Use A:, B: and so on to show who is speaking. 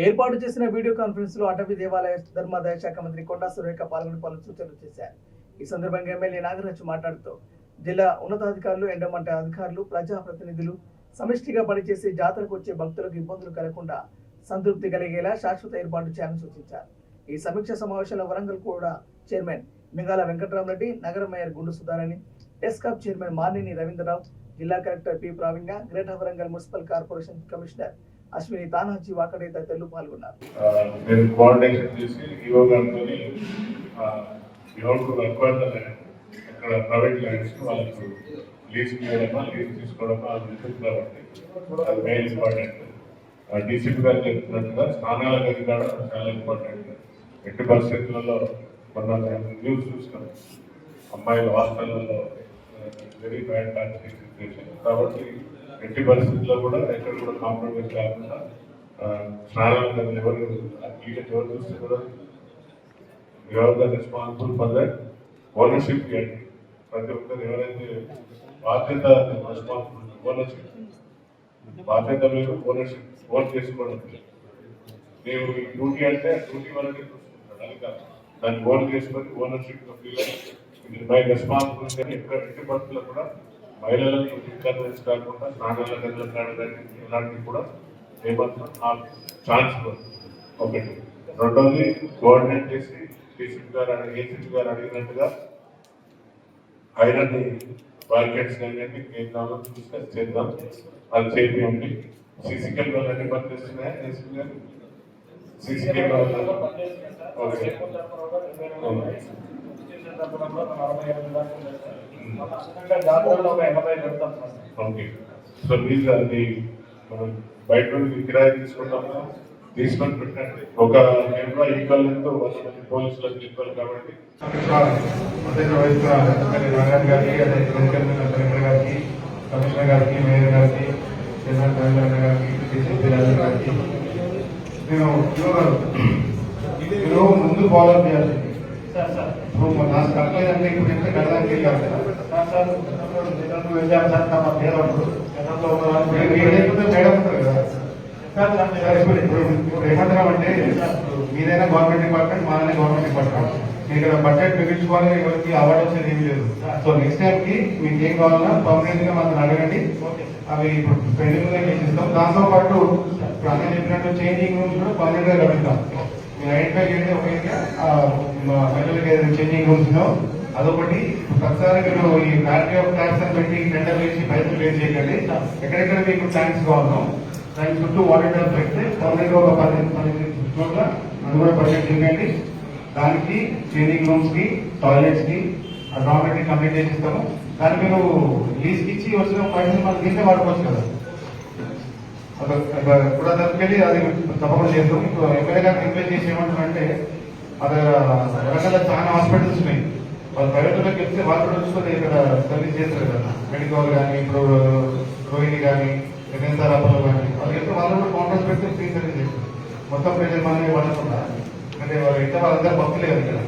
A: ఏర్పాటు చేసిన video conference లో అటవీ దేవాలయ ధర్మాదాయ శాఖ మంత్రి కొండా సురేఖ పాల్గొని పలు సూచనలు చేశారు. ఈ సందర్భంగా ఎమ్మెల్యే నాగరాజు మాట్లాడుతూ జిల్లా ఉన్నతాధికారులు, ఎండోమెంట్ అధికారులు, ప్రజాప్రతినిధులు సమిష్టిగా పనిచేసి జాతరకు వచ్చే భక్తులకు ఇబ్బందులు కలగకుండా సంతృప్తి కలిగేలా శాశ్వత ఏర్పాటు చేయాలని సూచించారు. ఈ సమీక్ష సమావేశంలో వరంగల్ కూడా చైర్మన్ మింగాల వెంకటరామరెడ్డి, నగర మేయర్ గుండు సుధారాణి, టెస్కాప్ చైర్మన్ మార్నేని రవీంద్రరావు, జిల్లా collector P Praveen, greater Warangal municipal corporation commissioner Ashwini Tanaji Wakade తదితరులు పాల్గొన్నారు.
B: ప్రైవేట్ ల్యాండ్స్ వాళ్ళకు లీజ్ తీసుకోవడమా లీజ్ తీసుకోవడమా అది ఉంటుంది కాబట్టి అది మెయిన్ ఇంపార్టెంట్. డీసీపీ గారు చెప్తున్నట్టుగా స్నానాల గది కూడా చాలా ఇంపార్టెంట్. ఎట్టి పరిస్థితులలో మొన్న న్యూస్ చూస్తాం, అమ్మాయిల హాస్టల్లో వెరీ బ్యాడ్ టాక్సిక్ సిచ్యువేషన్. కాబట్టి ఎట్టి పరిస్థితుల్లో కూడా ఎక్కడ కూడా కాంప్రమైజ్ కాకుండా స్నానాల గది ఎవరు చూస్తే కూడా రెస్పాన్సిబుల్ ఫర్ దట్ ఓనర్షిప్ చేయండి. ప్రతి ఒక్కరు ఎవరైతే బాధ్యత ఓనర్షిప్ బాధ్యత లేదు, ఓనర్షిప్ ఓన్ చేసుకోవడం. నేను ఈ డ్యూటీ అంటే డ్యూటీ వరకే చూసుకుంటాను, అది కాదు దాన్ని ఓన్ చేసుకొని ఓనర్షిప్ మై రెస్పాన్సిబిలిటీ అని ఎట్టి పరిస్థితుల్లో కూడా మహిళలకు ఇన్కన్వెన్స్ కాకుండా స్నానాల గదులు కాడడానికి ఇలాంటివి కూడా ఏమాత్రం ఆ ఛాన్స్ ఒకటి. రెండోది కోఆర్డినేట్ చేసి ఏసీపీ గారు అడిగినట్టుగా ఐరన్ బార్కెట్స్ అనేది కేంద్రంలో చూసుకొని చేద్దాం, అది చేయండి. సీసీ కెమెరాలు అన్ని పనిచేస్తున్నాయి. ఏసీపీ గారు సీసీ కెమెరాలు ఓకే. సో ప్లీజ్ అది మనం బయట నుండి కిరాయి తీసుకుంటాము, తీసుకొని పెట్టండి. ఒక కెమెరా ఈక్వల్ ఎంతో 100 మంది పోలీసులకు ఈక్వల్ కాబట్టి
C: నారాయణ గారికి, అదే కలెక్టర్ గారికి, కమిషనర్ గారికి, మేయర్ గారికి, జనరల్ కమిషనర్ గారికి, డీసీపీ గారికి నేను ముందు ఫాలో అప్ చేయాల్సింది. ఇప్పుడు నాకు కట్టలేదంటే ఇప్పుడు ఎంత కట్టడానికి వెళ్ళాలి వెళ్ళాము సార్. మా పేరు మేడం ఉంటారు కదా సార్. ఇప్పుడు ఏమంటున్నాం అంటే మీదైనా గవర్నమెంట్ డిపార్ట్మెంట్, మాదైనా గవర్నమెంట్ డిపార్ట్మెంట్. మీరు ఇక్కడ బడ్జెట్ మిగిల్చుకోవాలి, ఎవరికి అవార్డు వచ్చేది ఏమి లేదు. సో నెక్స్ట్ టైం కి మీకు ఏం కావాలన్నా పర్మనెంట్ గా మాత్రం అడగండి, అవి ఇప్పుడు పెండింగ్ గా చేసిస్తాం. దాంతో పాటు ఇప్పుడు అన్నీ చెప్పినట్టు చేంజింగ్ రూమ్స్ కూడా పర్మనెంట్ గా కలుగుతాం. మీరు ఐడెంటిఫై చేయండి ఒక ఏరియా మహిళలకు ఏదైతే చేంజింగ్ రూమ్స్ ఉన్నాయో అదొకటి. ప్రతిసారి మీరు ఈ ఫ్యాక్టరీ ఆఫ్ ట్యాక్స్ అని పెట్టి టెండర్ వేసి పైసలు వేసి చేయకండి. ఎక్కడెక్కడ మీకు ట్యాంక్స్ కావాలో దాని చుట్టూ వాటర్ ట్యాంక్ పెడితే పర్మనెంట్ గా ఒక 10 చోట్ల అది కూడా బడ్జెట్ చేయండి. దానికి చేంజింగ్ రూమ్స్ కి, టాయిలెట్స్ కి గవర్నమెంట్ ని కంప్లీట్ చేసి ఇస్తాము. దాన్ని మీరు లీజ్కి ఇచ్చి వచ్చిన పైసలు మనకు దీంట్లో వాడుకోవచ్చు కదా. ఇప్పుడు దానికి అది తప్పకుండా చేస్తాం. ఇప్పుడు ఎమ్మెల్యే గారికి రిక్వెస్ట్ చేసి ఏమంటారంటే అక్కడ వరంగల్లో చాలా హాస్పిటల్స్ ఉన్నాయి. వాళ్ళు ప్రైవేట్లోకి వెళ్తే వాళ్ళు కూడా చూసుకొని ఇక్కడ సర్వీస్ చేస్తారు కదా. మెడికల్ కానీ, ఇప్పుడు రోహిణి కానీ, ఎన్ఎస్ఆర్ అప్పలో కానీ వాళ్ళు వెళ్తే వాళ్ళు కూడా కౌంటర్స్ పెడితే ఫ్రీ సర్వీస్ చేస్తారు. మొత్తం ప్రజలు మనమే పడకుండా, అంటే వాళ్ళు ఇంత వాళ్ళందరూ భక్తులే కదా.